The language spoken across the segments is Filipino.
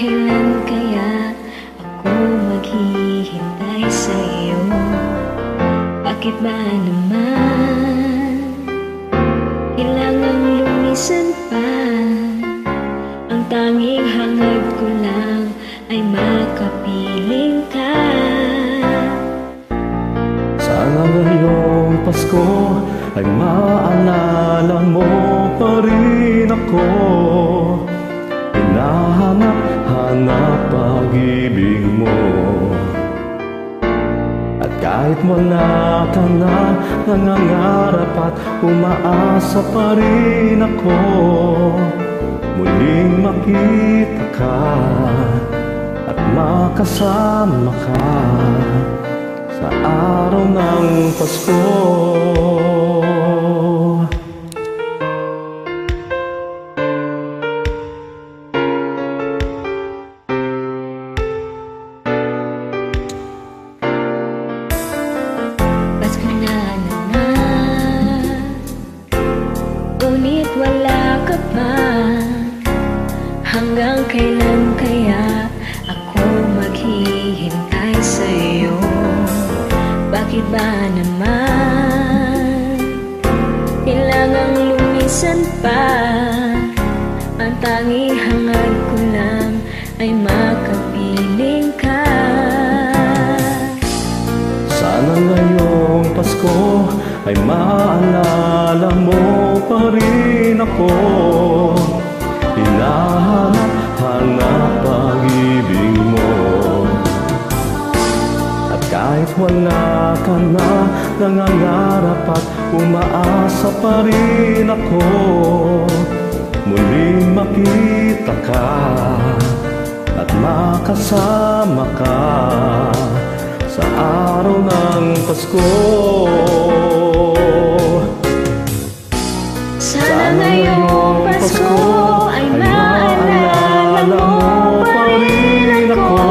kailan kaya ako maghihintay sa'yo? Bakit ba naman kailangang lumisan pa? Ang tanging hangad ko lang ay makapiling ka. Sana ngayong Pasko ay maalala mo pa rin ako. Hinahanap-hanap pag-ibig mo. At kahit wala ka na, nangangarap at umaasa pa rin ako. Muling makita ka at makasama ka sa araw ng Pasko. Pasko na naman, ngunit wala ka pa. Hanggang kailan kaya ako maghihintay sa'yo? Bakit ba naman kailangang lumisan pa? Ang tanging hangad ko lang ay makapiling ka. Sana ngayong Pasko ay maalala mo pa rin ako. Hinahanap pag-ibig mo. At kahit wala ka na, nangangarap at umaasa pa rin ako. Muling makita ka at makasama ka sa araw ng Pasko. Sana ngayong Pasko ay maalala mo pa rin ako.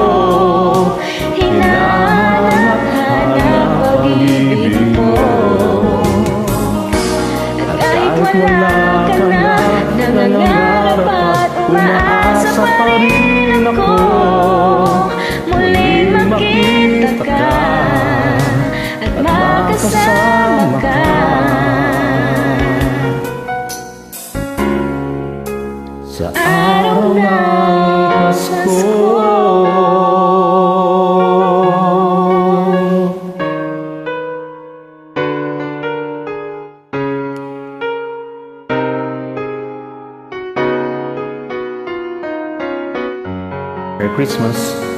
Hinahanap-hanap pag-ibig mo. At kahit wala ka na, nangangarap at umaasa pa rin ako. Muling makita ka at makasama ka sa araw ng Pasko. Merry Christmas.